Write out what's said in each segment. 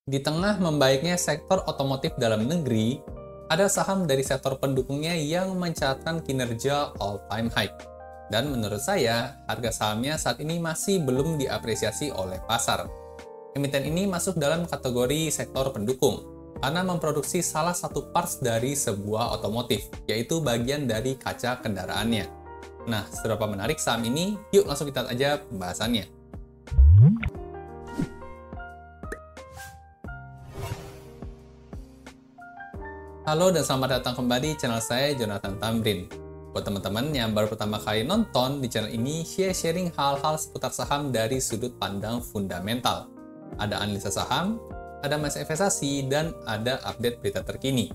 Di tengah membaiknya sektor otomotif dalam negeri, ada saham dari sektor pendukungnya yang mencatatkan kinerja all-time high. Dan menurut saya, harga sahamnya saat ini masih belum diapresiasi oleh pasar. Emiten ini masuk dalam kategori sektor pendukung, karena memproduksi salah satu parts dari sebuah otomotif, yaitu bagian dari kaca kendaraannya. Nah, seberapa menarik saham ini? Yuk langsung kita lihat aja pembahasannya. Halo dan selamat datang kembali di channel saya, Jonathan Tamrin. Buat teman-teman yang baru pertama kali nonton di channel ini, sharing hal-hal seputar saham dari sudut pandang fundamental. Ada analisa saham, ada mindset investasi, dan ada update berita terkini.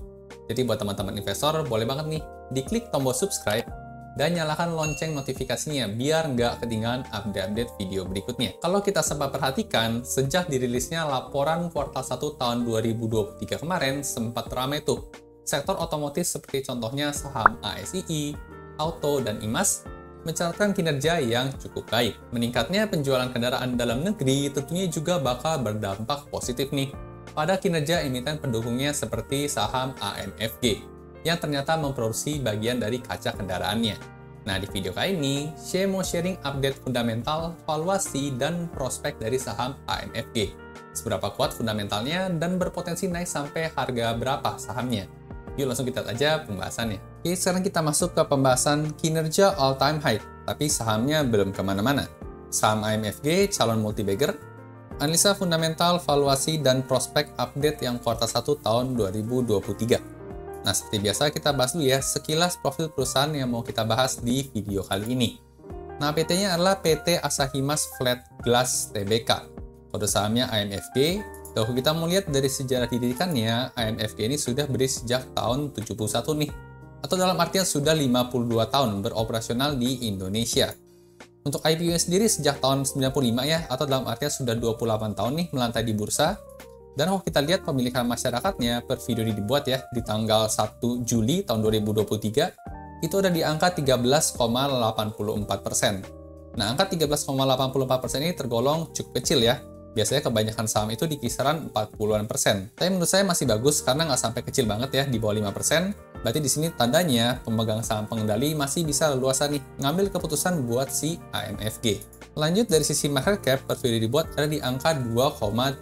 Jadi buat teman-teman investor, boleh banget nih, diklik tombol subscribe, dan nyalakan lonceng notifikasinya biar nggak ketinggalan update-update video berikutnya. Kalau kita sempat perhatikan, sejak dirilisnya laporan kuartal 1 tahun 2023 kemarin, sempat ramai tuh. Sektor otomotif seperti contohnya saham ASII, Auto, dan IMAS mencatatkan kinerja yang cukup baik. Meningkatnya penjualan kendaraan dalam negeri tentunya juga bakal berdampak positif nih pada kinerja emiten pendukungnya seperti saham AMFG yang ternyata memproduksi bagian dari kaca kendaraannya. Nah, di video kali ini, saya mau sharing update fundamental, valuasi, dan prospek dari saham AMFG. Seberapa kuat fundamentalnya dan berpotensi naik sampai harga berapa sahamnya. Yuk langsung kita lihat aja pembahasannya. Oke, sekarang kita masuk ke pembahasan kinerja all-time high, tapi sahamnya belum kemana-mana. Saham AMFG, calon multi-bagger, analisa fundamental, valuasi, dan prospek update yang kuartal 1 tahun 2023. Nah, seperti biasa kita bahas dulu ya sekilas profil perusahaan yang mau kita bahas di video kali ini. Nah, PT-nya adalah PT Asahimas Flat Glass Tbk. Kode sahamnya AMFG. Kalau kita mau lihat dari sejarah didirikannya, AMFG ini sudah berdiri sejak tahun 71 nih. Atau dalam artian sudah 52 tahun beroperasional di Indonesia. Untuk IPO-nya sendiri sejak tahun 95 ya, atau dalam artian sudah 28 tahun nih melantai di bursa. Dan kalau kita lihat pemilihan masyarakatnya per video ini dibuat ya di tanggal 1 Juli tahun 2023 itu ada di angka 13,84%. Nah, angka 13,84% ini tergolong cukup kecil ya. Biasanya kebanyakan saham itu di kisaran 40-an%. Tapi menurut saya masih bagus karena nggak sampai kecil banget ya di bawah 5%. Berarti di sini tandanya pemegang saham pengendali masih bisa leluasa nih ngambil keputusan buat si AMFG. Lanjut dari sisi market cap per video dibuat ada di angka 2,32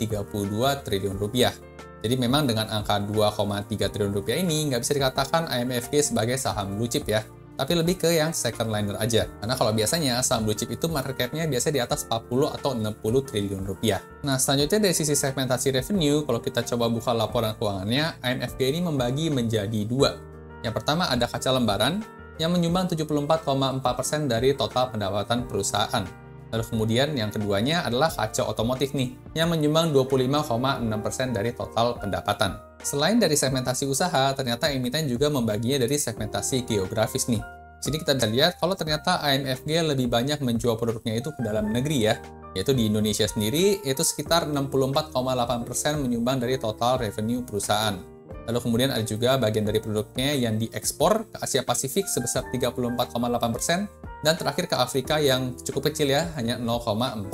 triliun rupiah. Jadi memang dengan angka 2,3 triliun rupiah ini nggak bisa dikatakan AMFG sebagai saham blue chip ya. Tapi lebih ke yang second liner aja. Karena kalau biasanya saham blue chip itu market cap-nya biasanya di atas 40 atau 60 triliun rupiah. Nah, selanjutnya dari sisi segmentasi revenue, kalau kita coba buka laporan keuangannya, AMFG ini membagi menjadi dua. Yang pertama ada kaca lembaran yang menyumbang 74,4% dari total pendapatan perusahaan. Lalu kemudian yang keduanya adalah kaca otomotif nih, yang menyumbang 25,6% dari total pendapatan. Selain dari segmentasi usaha, ternyata emiten juga membaginya dari segmentasi geografis nih. Sini kita bisa lihat kalau ternyata AMFG lebih banyak menjual produknya itu ke dalam negeri ya, yaitu di Indonesia sendiri, itu sekitar 64,8% menyumbang dari total revenue perusahaan. Lalu kemudian ada juga bagian dari produknya yang diekspor ke Asia Pasifik sebesar 34,8%, dan terakhir ke Afrika yang cukup kecil ya, hanya 0,4%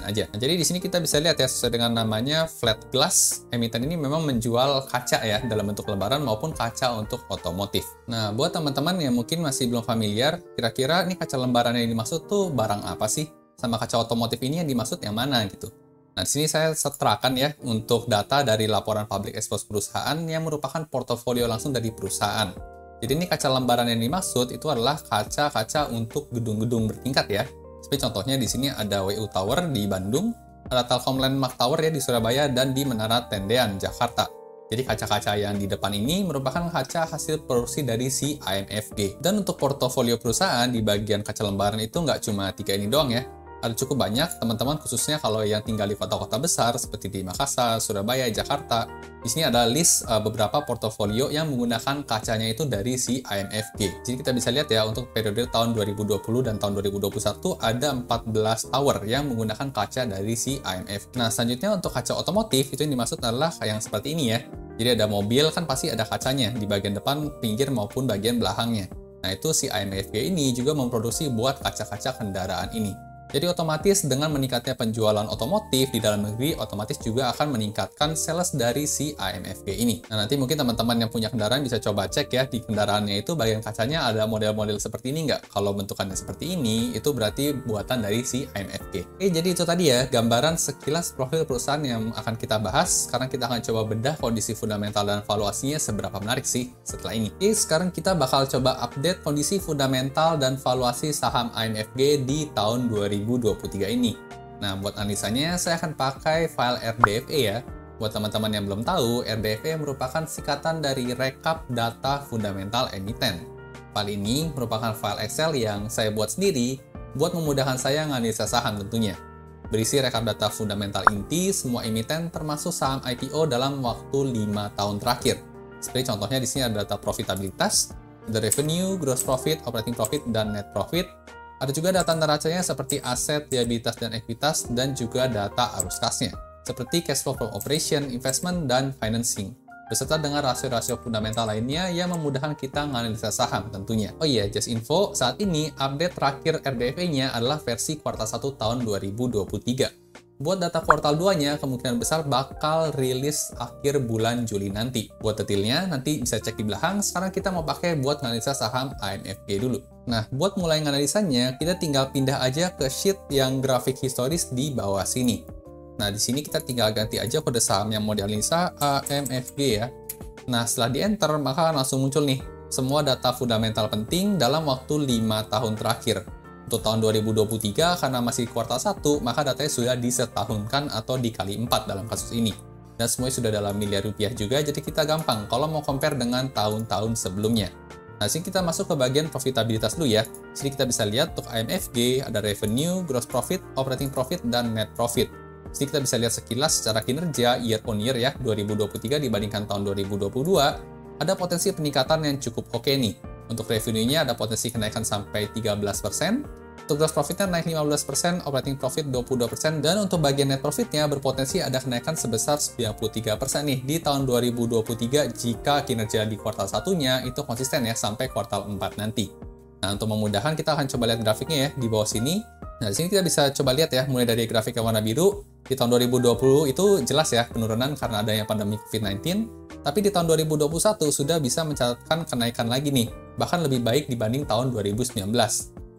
aja. Nah, jadi di sini kita bisa lihat ya, sesuai dengan namanya flat glass, emiten ini memang menjual kaca ya, dalam bentuk lembaran maupun kaca untuk otomotif. Nah, buat teman-teman yang mungkin masih belum familiar, kira-kira ini kaca lembaran yang dimaksud tuh barang apa sih? Sama kaca otomotif ini yang dimaksud yang mana gitu? Nah, di sini saya setarakan ya untuk data dari laporan public expose perusahaan yang merupakan portofolio langsung dari perusahaan. Jadi ini kaca lembaran yang dimaksud itu adalah kaca-kaca untuk gedung-gedung bertingkat ya. Seperti contohnya di sini ada WU Tower di Bandung, ada Telkom Landmark Tower ya di Surabaya, dan di Menara Tendean, Jakarta. Jadi kaca-kaca yang di depan ini merupakan kaca hasil produksi dari si AMFG. Dan untuk portofolio perusahaan di bagian kaca lembaran itu nggak cuma 3 ini doang ya. Ada cukup banyak teman-teman, khususnya kalau yang tinggal di kota-kota besar seperti di Makassar, Surabaya, Jakarta. Di sini ada list beberapa portofolio yang menggunakan kacanya itu dari si AMFG. Jadi kita bisa lihat ya untuk periode tahun 2020 dan tahun 2021 ada 14 tower yang menggunakan kaca dari si AMFG. Nah, selanjutnya untuk kaca otomotif itu yang dimaksud adalah yang seperti ini ya. Jadi ada mobil kan pasti ada kacanya di bagian depan, pinggir maupun bagian belakangnya. Nah, itu si AMFG ini juga memproduksi buat kaca-kaca kendaraan ini. Jadi otomatis dengan meningkatnya penjualan otomotif di dalam negeri, otomatis juga akan meningkatkan sales dari si AMFG ini. Nah, nanti mungkin teman-teman yang punya kendaraan bisa coba cek ya, di kendaraannya itu bagian kacanya ada model-model seperti ini nggak? Kalau bentukannya seperti ini, itu berarti buatan dari si AMFG. Oke, jadi itu tadi ya, gambaran sekilas profil perusahaan yang akan kita bahas. Sekarang kita akan coba bedah kondisi fundamental dan valuasinya seberapa menarik sih setelah ini. Oke, sekarang kita bakal coba update kondisi fundamental dan valuasi saham AMFG di tahun 2023 ini. Nah, buat analisanya saya akan pakai file RDFE ya. Buat teman-teman yang belum tahu, RDFE merupakan singkatan dari Rekap Data Fundamental Emiten. File ini merupakan file Excel yang saya buat sendiri buat memudahkan saya menganalisa saham tentunya. Berisi rekap data fundamental inti semua emiten termasuk saham IPO dalam waktu 5 tahun terakhir. Seperti contohnya di sini ada data profitabilitas, ada revenue, gross profit, operating profit, dan net profit. Ada juga data neracanya seperti aset, liabilitas, dan ekuitas, dan juga data arus kasnya, seperti cash flow from operation, investment, dan financing, beserta dengan rasio-rasio fundamental lainnya yang memudahkan kita menganalisa saham tentunya. Oh iya, just info, saat ini update terakhir RDFE-nya adalah versi kuartal 1 tahun 2023. Buat data kuartal 2-nya, kemungkinan besar bakal rilis akhir bulan Juli nanti. Buat detailnya, nanti bisa cek di belakang. Sekarang kita mau pakai buat analisa saham AMFG dulu. Nah, buat mulai analisanya, kita tinggal pindah aja ke sheet yang grafik historis di bawah sini. Nah, di sini kita tinggal ganti aja kode saham yang mau dianalisa AMFG ya. Nah, setelah di-enter, maka langsung muncul nih semua data fundamental penting dalam waktu 5 tahun terakhir. Untuk tahun 2023, karena masih kuartal 1, maka datanya sudah disetahunkan atau dikali 4 dalam kasus ini. Dan semuanya sudah dalam miliar rupiah juga, jadi kita gampang kalau mau compare dengan tahun-tahun sebelumnya. Nah, sini kita masuk ke bagian profitabilitas dulu ya. Sini kita bisa lihat untuk AMFG, ada revenue, gross profit, operating profit, dan net profit. Sini kita bisa lihat sekilas secara kinerja year on year ya, 2023 dibandingkan tahun 2022, ada potensi peningkatan yang cukup oke nih. Untuk revenue-nya ada potensi kenaikan sampai 13%, untuk gross profit-nya naik 15%, operating profit 22%, dan untuk bagian net profit-nya berpotensi ada kenaikan sebesar 93% nih di tahun 2023 jika kinerja di kuartal 1-nya itu konsisten ya sampai kuartal 4 nanti. Nah, untuk memudahkan kita akan coba lihat grafiknya ya di bawah sini. Nah, di sini kita bisa coba lihat ya, mulai dari grafik yang warna biru, di tahun 2020 itu jelas ya penurunan karena adanya pandemi COVID-19, tapi di tahun 2021 sudah bisa mencatatkan kenaikan lagi nih, bahkan lebih baik dibanding tahun 2019.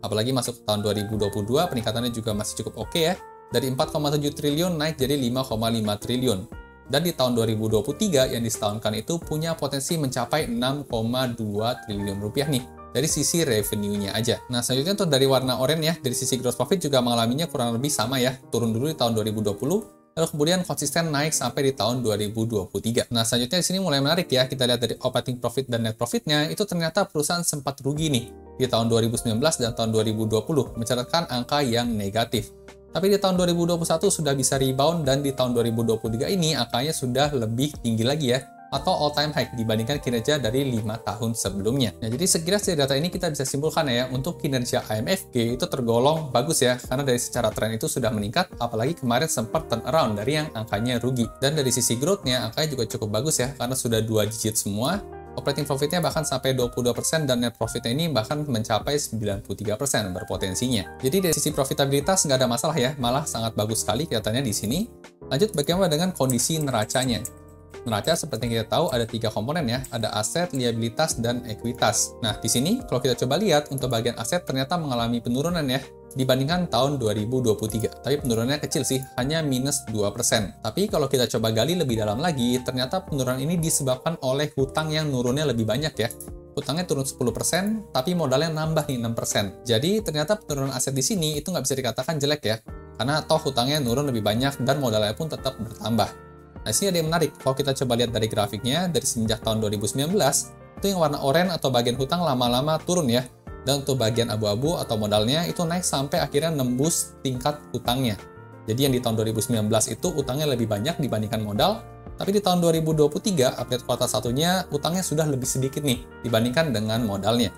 Apalagi masuk ke tahun 2022, peningkatannya juga masih cukup oke ya, dari 4,7 triliun naik jadi 5,5 triliun. Dan di tahun 2023 yang disetahunkan itu punya potensi mencapai 6,2 triliun rupiah nih, dari sisi revenue-nya aja. Nah, selanjutnya untuk dari warna oranye ya, dari sisi gross profit juga mengalaminya kurang lebih sama ya, turun dulu di tahun 2020, lalu kemudian konsisten naik sampai di tahun 2023. Nah, selanjutnya di sini mulai menarik ya, kita lihat dari operating profit dan net profit-nya, itu ternyata perusahaan sempat rugi nih, di tahun 2019 dan tahun 2020, mencatatkan angka yang negatif. Tapi di tahun 2021 sudah bisa rebound, dan di tahun 2023 ini angkanya sudah lebih tinggi lagi ya, atau all-time high dibandingkan kinerja dari 5 tahun sebelumnya. Nah, jadi sekilas dari data ini kita bisa simpulkan ya, untuk kinerja AMFG itu tergolong bagus ya, karena dari secara tren itu sudah meningkat, apalagi kemarin sempat turn around dari yang angkanya rugi. Dan dari sisi growth-nya, angkanya juga cukup bagus ya, karena sudah 2 digit semua, operating profit-nya bahkan sampai 22%, dan net profit-nya ini bahkan mencapai 93% berpotensinya. Jadi dari sisi profitabilitas nggak ada masalah ya, malah sangat bagus sekali kelihatannya di sini. Lanjut, bagaimana dengan kondisi neracanya? Neraca seperti yang kita tahu ada 3 komponen ya, ada aset, liabilitas, dan ekuitas. Nah, di sini kalau kita coba lihat untuk bagian aset ternyata mengalami penurunan ya dibandingkan tahun 2023. Tapi penurunannya kecil sih, hanya minus 2%. Tapi kalau kita coba gali lebih dalam lagi, ternyata penurunan ini disebabkan oleh hutang yang nurunnya lebih banyak ya. Hutangnya turun 10%, tapi modalnya nambah nih 6%. Jadi ternyata penurunan aset di sini itu nggak bisa dikatakan jelek ya, karena toh hutangnya nurun lebih banyak dan modalnya pun tetap bertambah. Nah, sini ada yang menarik. Kalau kita coba lihat dari grafiknya, dari semenjak tahun 2019, itu yang warna oranye atau bagian hutang lama-lama turun ya. Dan untuk bagian abu-abu atau modalnya itu naik sampai akhirnya nembus tingkat hutangnya. Jadi yang di tahun 2019 itu hutangnya lebih banyak dibandingkan modal, tapi di tahun 2023, update kuartal 1-nya, hutangnya sudah lebih sedikit nih dibandingkan dengan modalnya.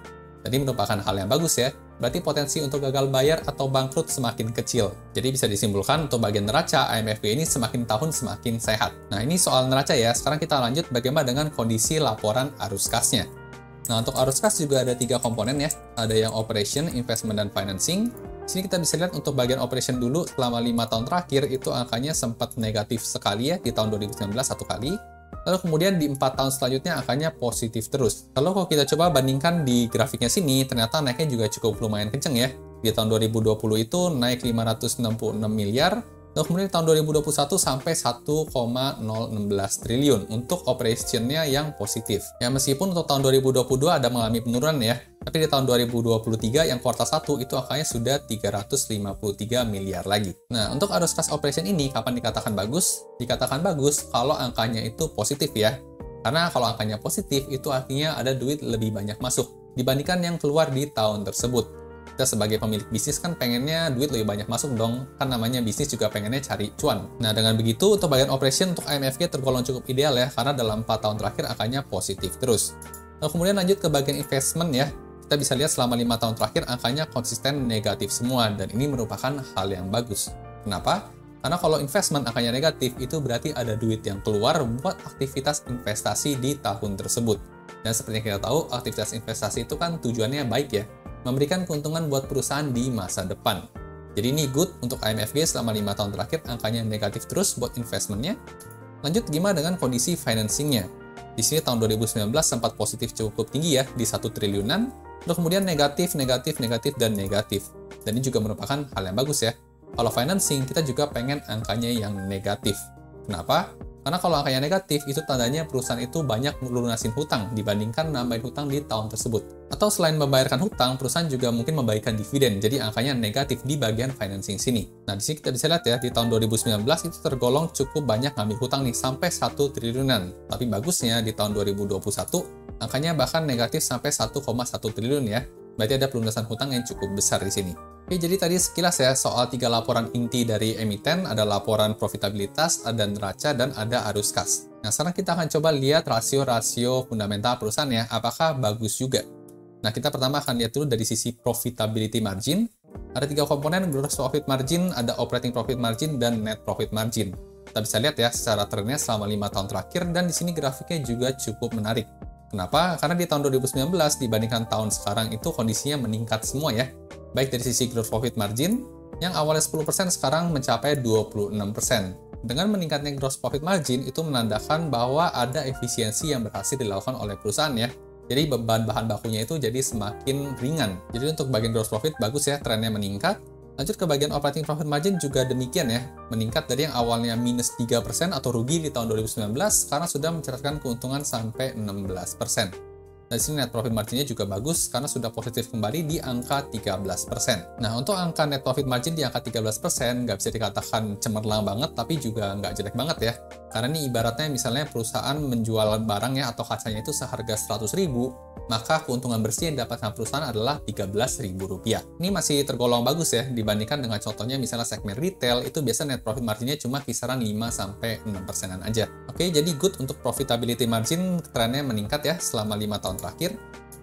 Jadi merupakan hal yang bagus ya. Berarti potensi untuk gagal bayar atau bangkrut semakin kecil. Jadi bisa disimpulkan untuk bagian neraca, AMFG ini semakin tahun semakin sehat. Nah, ini soal neraca ya. Sekarang kita lanjut bagaimana dengan kondisi laporan arus kasnya. Nah, untuk arus kas juga ada 3 komponen ya. Ada yang operation, investment, dan financing. Sini kita bisa lihat untuk bagian operation dulu selama 5 tahun terakhir itu angkanya sempat negatif sekali ya, di tahun 2019 satu kali. Lalu kemudian di 4 tahun selanjutnya angkanya positif terus. Kalau kita coba bandingkan di grafiknya sini, ternyata naiknya juga cukup lumayan kenceng ya. Di tahun 2020 itu naik 566 miliar, lalu kemudian di tahun 2021 sampai 1,016 triliun untuk operationnya yang positif. Ya meskipun untuk tahun 2022 ada mengalami penurunan ya, tapi di tahun 2023 yang kuartal 1 itu angkanya sudah 353 miliar lagi. Nah, untuk arus kas operation ini kapan dikatakan bagus? Dikatakan bagus kalau angkanya itu positif ya. Karena kalau angkanya positif itu artinya ada duit lebih banyak masuk dibandingkan yang keluar di tahun tersebut. Kita sebagai pemilik bisnis kan pengennya duit lebih banyak masuk dong, kan namanya bisnis juga pengennya cari cuan. Nah dengan begitu untuk bagian operation untuk AMFG tergolong cukup ideal ya, karena dalam 4 tahun terakhir angkanya positif terus. Lalu kemudian lanjut ke bagian investment ya, kita bisa lihat selama 5 tahun terakhir angkanya konsisten negatif semua, dan ini merupakan hal yang bagus. Kenapa? Karena kalau investment angkanya negatif itu berarti ada duit yang keluar buat aktivitas investasi di tahun tersebut. Dan seperti yang kita tahu, aktivitas investasi itu kan tujuannya baik ya, memberikan keuntungan buat perusahaan di masa depan. Jadi ini good untuk AMFG selama 5 tahun terakhir angkanya negatif terus buat investmentnya. Lanjut gimana dengan kondisi financingnya? Di sini tahun 2019 sempat positif cukup tinggi ya, di 1 triliunan, lalu kemudian negatif, dan negatif. Dan ini juga merupakan hal yang bagus ya. Kalau financing, kita juga pengen angkanya yang negatif. Kenapa? Karena kalau angkanya negatif, itu tandanya perusahaan itu banyak melunasin hutang dibandingkan nambahin hutang di tahun tersebut. Atau selain membayarkan hutang, perusahaan juga mungkin membagikan dividen, jadi angkanya negatif di bagian financing sini. Nah, di sini kita bisa lihat ya, di tahun 2019 itu tergolong cukup banyak ngambil hutang nih, sampai 1 triliunan. Tapi bagusnya di tahun 2021, angkanya bahkan negatif sampai 1,1 triliun ya. Berarti ada pelunasan hutang yang cukup besar di sini. Oke, jadi tadi sekilas ya soal 3 laporan inti dari emiten, ada laporan profitabilitas, ada neraca, dan ada arus kas. Nah, sekarang kita akan coba lihat rasio-rasio fundamental perusahaan ya, apakah bagus juga. Nah, kita pertama akan lihat dulu dari sisi profitability margin. Ada 3 komponen, gross profit margin, ada operating profit margin, dan net profit margin. Kita bisa lihat ya secara trennya selama 5 tahun terakhir, dan di sini grafiknya juga cukup menarik. Kenapa? Karena di tahun 2019 dibandingkan tahun sekarang itu kondisinya meningkat semua ya. Baik dari sisi gross profit margin, yang awalnya 10% sekarang mencapai 26%. Dengan meningkatnya gross profit margin, itu menandakan bahwa ada efisiensi yang berhasil dilakukan oleh perusahaan ya. Jadi beban bahan bakunya itu jadi semakin ringan. Jadi untuk bagian gross profit bagus ya, trennya meningkat. Lanjut ke bagian operating profit margin juga demikian ya, meningkat dari yang awalnya minus 3% atau rugi di tahun 2019, sekarang sudah mencatatkan keuntungan sampai 16%. Dari sini net profit marginnya juga bagus karena sudah positif kembali di angka 13%. Nah, untuk angka net profit margin di angka 13% nggak bisa dikatakan cemerlang banget, tapi juga nggak jelek banget ya. Karena ini ibaratnya misalnya perusahaan menjual barangnya atau kacanya itu seharga 100.000, maka keuntungan bersih yang didapatkan perusahaan adalah Rp13.000. Ini masih tergolong bagus ya, dibandingkan dengan contohnya misalnya segmen retail, itu biasa net profit marginnya cuma kisaran 5-6%-an aja. Oke, jadi good untuk profitability margin, trennya meningkat ya selama 5 tahun terakhir.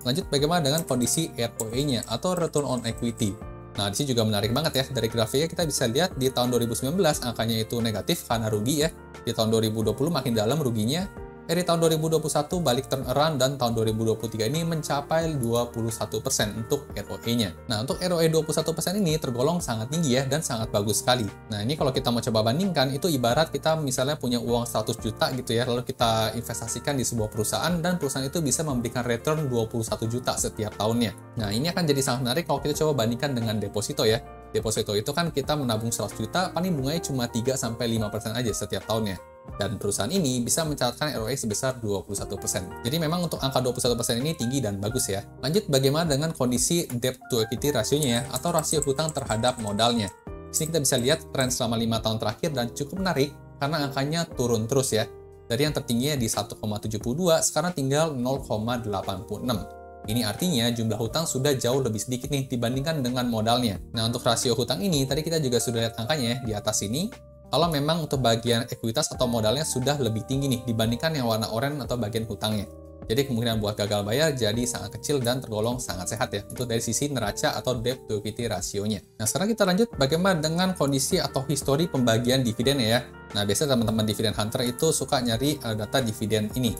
Lanjut bagaimana dengan kondisi ROE-nya atau return on equity. Nah, di sini juga menarik banget ya, dari grafiknya kita bisa lihat di tahun 2019 angkanya itu negatif karena rugi ya. Di tahun 2020 makin dalam ruginya. Di tahun 2021 balik turn around, dan tahun 2023 ini mencapai 21% untuk ROE-nya. Nah, untuk ROE 21% ini tergolong sangat tinggi ya, dan sangat bagus sekali. Nah, ini kalau kita mau coba bandingkan, itu ibarat kita misalnya punya uang 100 juta gitu ya, lalu kita investasikan di sebuah perusahaan, dan perusahaan itu bisa memberikan return 21 juta setiap tahunnya. Nah, ini akan jadi sangat menarik kalau kita coba bandingkan dengan deposito ya. Deposito itu kan kita menabung 100 juta, paling bunganya cuma 3-5% aja setiap tahunnya. Dan perusahaan ini bisa mencatatkan ROE sebesar 21%. Jadi memang untuk angka 21% ini tinggi dan bagus ya. Lanjut bagaimana dengan kondisi debt to equity rasionya ya, atau rasio hutang terhadap modalnya. Di sini kita bisa lihat tren selama 5 tahun terakhir dan cukup menarik karena angkanya turun terus ya. Dari yang tertingginya di 1,72, sekarang tinggal 0,86. Ini artinya jumlah hutang sudah jauh lebih sedikit nih dibandingkan dengan modalnya. Nah, untuk rasio hutang ini, tadi kita juga sudah lihat angkanya ya, di atas ini. Kalau memang untuk bagian ekuitas atau modalnya sudah lebih tinggi nih dibandingkan yang warna oranye atau bagian hutangnya. Jadi kemungkinan buat gagal bayar jadi sangat kecil dan tergolong sangat sehat ya, untuk dari sisi neraca atau debt to equity rasionya. Nah, sekarang kita lanjut bagaimana dengan kondisi atau histori pembagian dividen ya. Nah, biasanya teman-teman dividen hunter itu suka nyari data dividen ini.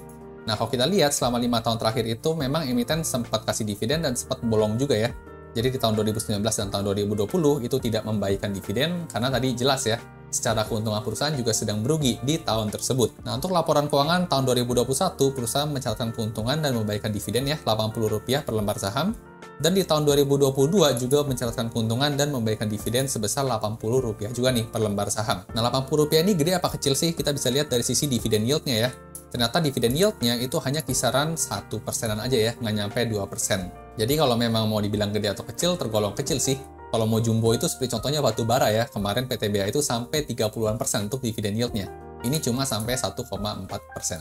Nah, kalau kita lihat selama 5 tahun terakhir itu memang emiten sempat kasih dividen dan sempat bolong juga ya. Jadi di tahun 2019 dan tahun 2020 itu tidak membagikan dividen karena tadi jelas ya, secara keuntungan perusahaan juga sedang merugi di tahun tersebut. Nah, untuk laporan keuangan tahun 2021, perusahaan mencatatkan keuntungan dan membagikan dividen ya, Rp80 per lembar saham. Dan di tahun 2022 juga mencatatkan keuntungan dan membagikan dividen sebesar Rp80 juga nih per lembar saham. Nah, Rp80 ini gede apa kecil sih? Kita bisa lihat dari sisi dividen yield-nya ya. Ternyata dividen yield-nya itu hanya kisaran 1%-an aja ya, nggak nyampe 2%. Jadi kalau memang mau dibilang gede atau kecil, tergolong kecil sih. Kalau mau jumbo itu seperti contohnya batu bara ya, kemarin PTBA itu sampai 30-an% untuk dividen yield-nya. Ini cuma sampai 1,4%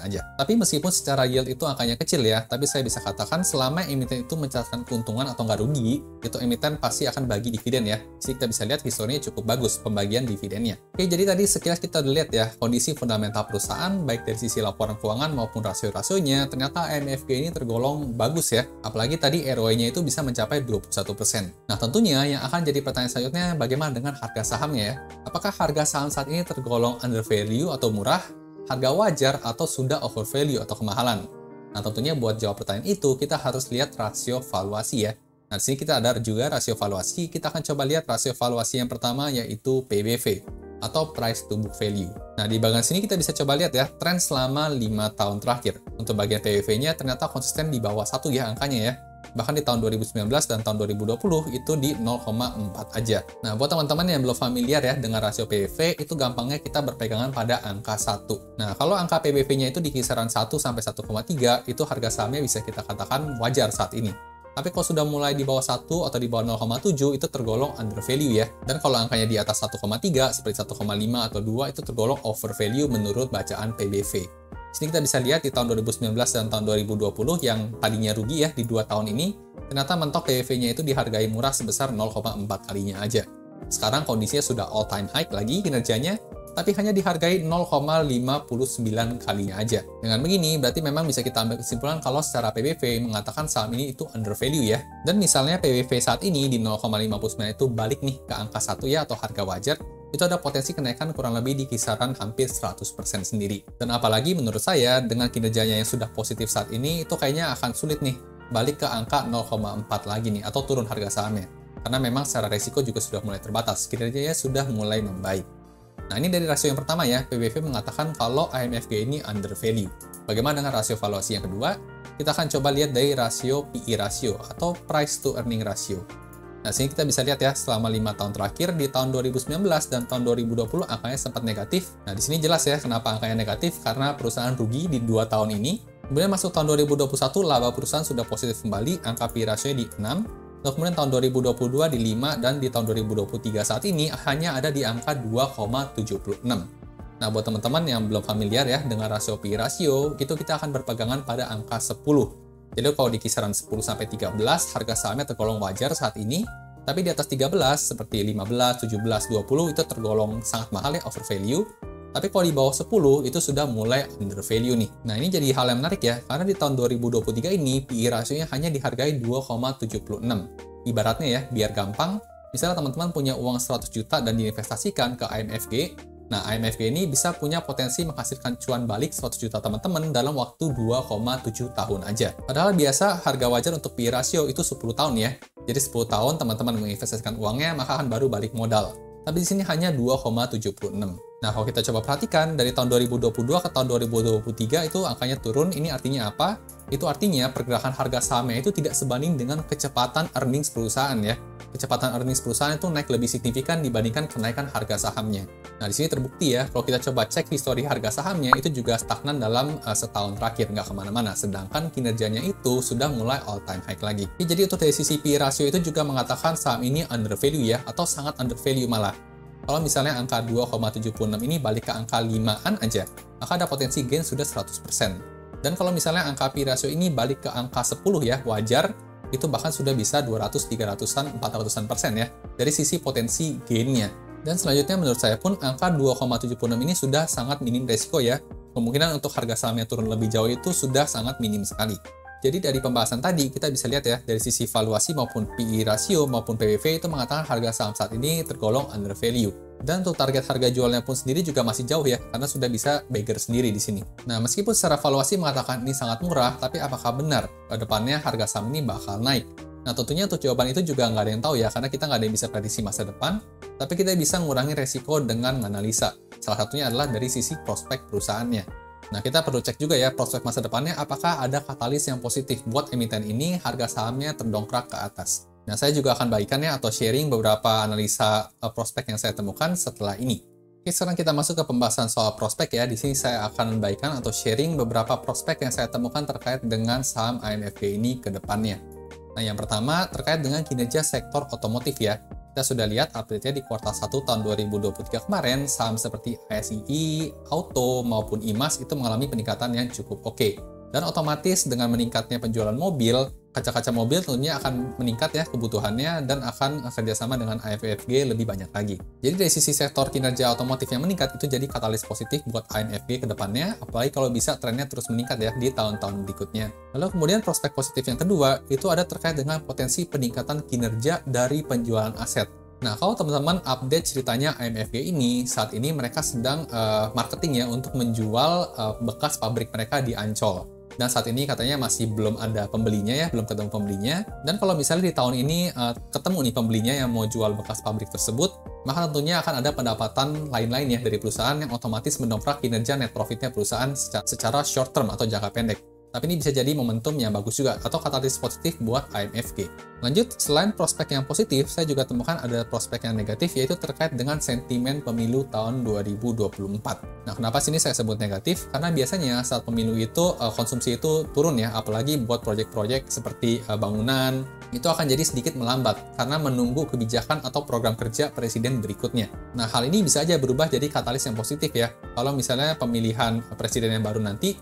aja. Tapi meskipun secara yield itu angkanya kecil ya, tapi saya bisa katakan selama emiten itu mencatatkan keuntungan atau nggak rugi, itu emiten pasti akan bagi dividen ya. Jadi kita bisa lihat historinya cukup bagus pembagian dividennya. Oke, jadi tadi sekilas kita udah lihat ya, kondisi fundamental perusahaan, baik dari sisi laporan keuangan maupun rasio-rasionya, ternyata AMFG ini tergolong bagus ya. Apalagi tadi ROE-nya itu bisa mencapai 21%. Nah, tentunya yang akan jadi pertanyaan selanjutnya, bagaimana dengan harga sahamnya ya? Apakah harga saham saat ini tergolong under value atau murah, harga wajar, atau sudah over value atau kemahalan? Nah, tentunya buat jawab pertanyaan itu, kita harus lihat rasio valuasi ya. Nah, di sini kita ada juga rasio valuasi. Kita akan coba lihat rasio valuasi yang pertama, yaitu PBV, atau Price to Book Value. Nah, di bagian sini kita bisa coba lihat ya, tren selama 5 tahun terakhir. Untuk bagian PBV-nya ternyata konsisten di bawah 1 ya angkanya ya. Bahkan di tahun 2019 dan tahun 2020 itu di 0,4 aja. Nah, buat teman-teman yang belum familiar ya dengan rasio PBV, itu gampangnya kita berpegangan pada angka 1. Nah, kalau angka PBV-nya itu di kisaran 1 sampai 1,3, itu harga sahamnya bisa kita katakan wajar saat ini. Tapi kalau sudah mulai di bawah 1 atau di bawah 0,7 itu tergolong under value ya. Dan kalau angkanya di atas 1,3 seperti 1,5 atau 2 itu tergolong over value menurut bacaan PBV. Sini kita bisa lihat di tahun 2019 dan tahun 2020 yang tadinya rugi ya di 2 tahun ini, ternyata mentok PBV-nya itu dihargai murah sebesar 0,4 kalinya aja. Sekarang kondisinya sudah all time high lagi kinerjanya, tapi hanya dihargai 0,59 kalinya aja. Dengan begini, berarti memang bisa kita ambil kesimpulan kalau secara PBV mengatakan saham ini itu under value ya. Dan misalnya PBV saat ini di 0,59 itu balik nih ke angka 1 ya atau harga wajar, itu ada potensi kenaikan kurang lebih di kisaran hampir 100% sendiri. Dan apalagi menurut saya, dengan kinerjanya yang sudah positif saat ini, itu kayaknya akan sulit nih balik ke angka 0,4 lagi nih, atau turun harga sahamnya. Karena memang secara resiko juga sudah mulai terbatas, kinerjanya sudah mulai membaik. Nah, ini dari rasio yang pertama ya, PBV mengatakan kalau AMFG ini under value. Bagaimana dengan rasio valuasi yang kedua? Kita akan coba lihat dari rasio PE ratio, atau Price to Earning Ratio. Nah, sini kita bisa lihat ya, selama 5 tahun terakhir, di tahun 2019 dan tahun 2020 angkanya sempat negatif. Nah, di sini jelas ya kenapa angkanya negatif, karena perusahaan rugi di 2 tahun ini. Kemudian masuk tahun 2021, laba perusahaan sudah positif kembali, angka PE ratio di 6. Lalu kemudian tahun 2022 di 5, dan di tahun 2023 saat ini hanya ada di angka 2,76. Nah, buat teman-teman yang belum familiar ya dengan rasio PE ratio, itu kita akan berpegangan pada angka 10. Jadi kalau di kisaran 10-13, harga sahamnya tergolong wajar saat ini, tapi di atas 13, seperti 15, 17, 20, itu tergolong sangat mahal ya, over value. Tapi kalau di bawah 10, itu sudah mulai under value nih. Nah, ini jadi hal yang menarik ya, karena di tahun 2023 ini, PE rasionya hanya dihargai 2,76. Ibaratnya ya, biar gampang, misalnya teman-teman punya uang 100 juta dan diinvestasikan ke AMFG, nah, AMFG ini bisa punya potensi menghasilkan cuan balik 100 juta teman-teman dalam waktu 2,7 tahun aja. Padahal biasa harga wajar untuk PE ratio itu 10 tahun ya. Jadi 10 tahun teman-teman menginvestasikan uangnya, maka akan baru balik modal. Tapi di sini hanya 2,76. Nah, kalau kita coba perhatikan, dari tahun 2022 ke tahun 2023 itu angkanya turun. Ini artinya apa? Itu artinya pergerakan harga sahamnya itu tidak sebanding dengan kecepatan earnings perusahaan ya. Kecepatan earnings perusahaan itu naik lebih signifikan dibandingkan kenaikan harga sahamnya. Nah, di sini terbukti ya, kalau kita coba cek histori harga sahamnya, itu juga stagnan dalam setahun terakhir, nggak kemana-mana. Sedangkan kinerjanya itu sudah mulai all time high lagi. Jadi untuk dari sisi PE ratio itu juga mengatakan saham ini under value ya, atau sangat under value malah. Kalau misalnya angka 2,76 ini balik ke angka 5-an aja, maka ada potensi gain sudah 100%. Dan kalau misalnya angka PE ratio ini balik ke angka 10 ya, wajar, itu bahkan sudah bisa 200, 300-an, 400-an% ya, dari sisi potensi gain-nya. Dan selanjutnya menurut saya pun angka 2,76 ini sudah sangat minim resiko ya. Kemungkinan untuk harga sahamnya turun lebih jauh itu sudah sangat minim sekali. Jadi dari pembahasan tadi kita bisa lihat ya, dari sisi valuasi maupun PE ratio maupun PBV itu mengatakan harga saham saat ini tergolong under value. Dan untuk target harga jualnya pun sendiri juga masih jauh ya, karena sudah bisa beggar sendiri di sini. Nah, meskipun secara valuasi mengatakan ini sangat murah, tapi apakah benar ke depannya harga saham ini bakal naik? Nah, tentunya untuk jawaban itu juga nggak ada yang tahu ya, karena kita nggak ada yang bisa prediksi masa depan, tapi kita bisa mengurangi resiko dengan menganalisa. Salah satunya adalah dari sisi prospek perusahaannya. Nah, kita perlu cek juga ya prospek masa depannya apakah ada katalis yang positif buat emiten ini harga sahamnya terdongkrak ke atas. Nah, saya juga akan bagikan ya atau sharing beberapa analisa prospek yang saya temukan setelah ini. Oke, sekarang kita masuk ke pembahasan soal prospek ya. Di sini saya akan bagikan atau sharing beberapa prospek yang saya temukan terkait dengan saham AMFG ini ke depannya. Nah, yang pertama terkait dengan kinerja sektor otomotif ya. Kita sudah lihat update-nya di kuartal 1 tahun 2023 kemarin, saham seperti ASII, Auto, maupun IMAS itu mengalami peningkatan yang cukup oke. Dan otomatis dengan meningkatnya penjualan mobil, kaca-kaca mobil tentunya akan meningkat ya kebutuhannya dan akan kerjasama dengan AMFG lebih banyak lagi. Jadi dari sisi sektor kinerja otomotif yang meningkat itu jadi katalis positif buat AMFG ke depannya, apalagi kalau bisa trennya terus meningkat ya di tahun-tahun berikutnya. Lalu kemudian prospek positif yang kedua itu ada terkait dengan potensi peningkatan kinerja dari penjualan aset. Nah, kalau teman-teman update ceritanya AMFG ini, saat ini mereka sedang marketing ya untuk menjual bekas pabrik mereka di Ancol. Dan saat ini katanya masih belum ada pembelinya ya, belum ketemu pembelinya. Dan kalau misalnya di tahun ini ketemu nih pembelinya yang mau jual bekas pabrik tersebut, maka tentunya akan ada pendapatan lain-lain ya dari perusahaan yang otomatis mendongkrak kinerja net profitnya perusahaan secara short term atau jangka pendek. Tapi ini bisa jadi momentum yang bagus juga atau katalis positif buat AMFG. Lanjut, selain prospek yang positif, saya juga temukan ada prospek yang negatif yaitu terkait dengan sentimen pemilu tahun 2024. Nah, kenapa sini saya sebut negatif? Karena biasanya saat pemilu itu konsumsi itu turun ya, apalagi buat proyek-proyek seperti bangunan, itu akan jadi sedikit melambat karena menunggu kebijakan atau program kerja presiden berikutnya. Nah, hal ini bisa aja berubah jadi katalis yang positif ya. Kalau misalnya pemilihan presiden yang baru nanti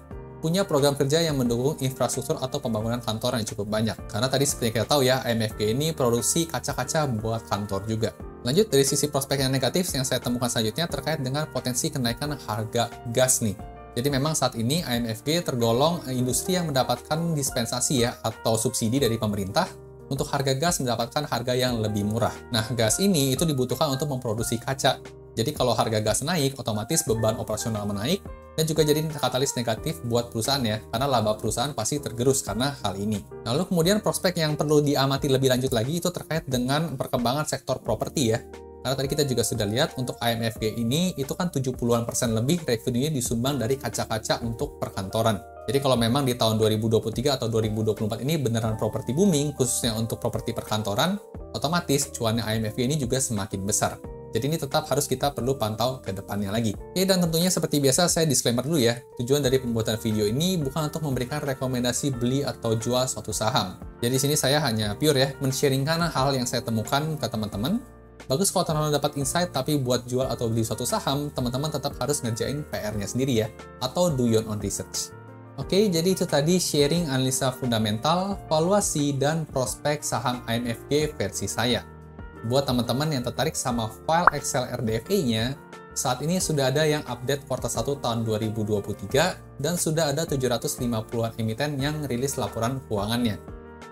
punya program kerja yang mendukung infrastruktur atau pembangunan kantor yang cukup banyak. Karena tadi seperti kita tahu ya, AMFG ini produksi kaca-kaca buat kantor juga. Lanjut, dari sisi prospek yang negatif yang saya temukan selanjutnya terkait dengan potensi kenaikan harga gas nih. Jadi memang saat ini AMFG tergolong industri yang mendapatkan dispensasi ya atau subsidi dari pemerintah untuk harga gas mendapatkan harga yang lebih murah. Nah, gas ini itu dibutuhkan untuk memproduksi kaca. Jadi kalau harga gas naik, otomatis beban operasional menaik, dan juga jadi katalis negatif buat perusahaan ya, karena laba perusahaan pasti tergerus karena hal ini. Lalu kemudian prospek yang perlu diamati lebih lanjut lagi itu terkait dengan perkembangan sektor properti ya. Karena tadi kita juga sudah lihat untuk AMFG ini itu kan 70% lebih revenue-nya disumbang dari kaca-kaca untuk perkantoran. Jadi kalau memang di tahun 2023 atau 2024 ini beneran properti booming, khususnya untuk properti perkantoran, otomatis cuannya AMFG ini juga semakin besar. Jadi ini tetap harus kita perlu pantau ke depannya lagi. Oke, dan tentunya seperti biasa saya disclaimer dulu ya. Tujuan dari pembuatan video ini bukan untuk memberikan rekomendasi beli atau jual suatu saham. Jadi sini saya hanya pure ya, men-sharingkan hal yang saya temukan ke teman-teman. Bagus kalau teman-teman dapat insight, tapi buat jual atau beli suatu saham, teman-teman tetap harus ngerjain PR-nya sendiri ya, atau do your own research. Oke, jadi itu tadi sharing analisa fundamental, valuasi, dan prospek saham AMFG versi saya. Buat teman-teman yang tertarik sama file Excel RDFA-nya, saat ini sudah ada yang update kuartal 1 tahun 2023 dan sudah ada 750-an emiten yang rilis laporan keuangannya.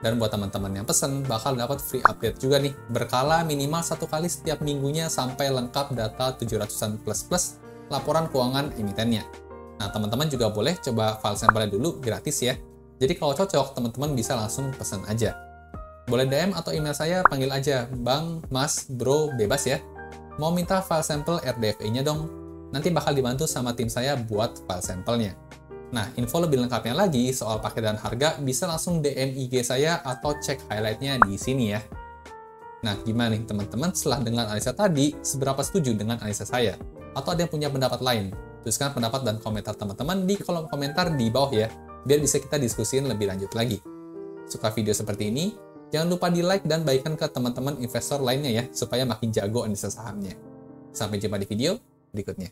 Dan buat teman-teman yang pesen, bakal dapat free update juga nih, berkala minimal 1 kali setiap minggunya sampai lengkap data 700-an plus laporan keuangan emitennya. Nah, teman-teman juga boleh coba file sampelnya dulu, gratis ya. Jadi kalau cocok, teman-teman bisa langsung pesen aja. Boleh DM atau email saya, panggil aja Bang, Mas, Bro, bebas ya. Mau minta file sampel RDFA-nya dong? Nanti bakal dibantu sama tim saya buat file sampelnya. Nah, info lebih lengkapnya lagi soal paket dan harga bisa langsung DM IG saya atau cek highlight-nya di sini ya. Nah, gimana nih teman-teman setelah dengar analisa tadi, seberapa setuju dengan analisa saya? Atau ada yang punya pendapat lain? Tuliskan pendapat dan komentar teman-teman di kolom komentar di bawah ya, biar bisa kita diskusiin lebih lanjut lagi. Suka video seperti ini? Jangan lupa di-like dan bagikan ke teman-teman investor lainnya ya, supaya makin jago analisa sahamnya. Sampai jumpa di video berikutnya.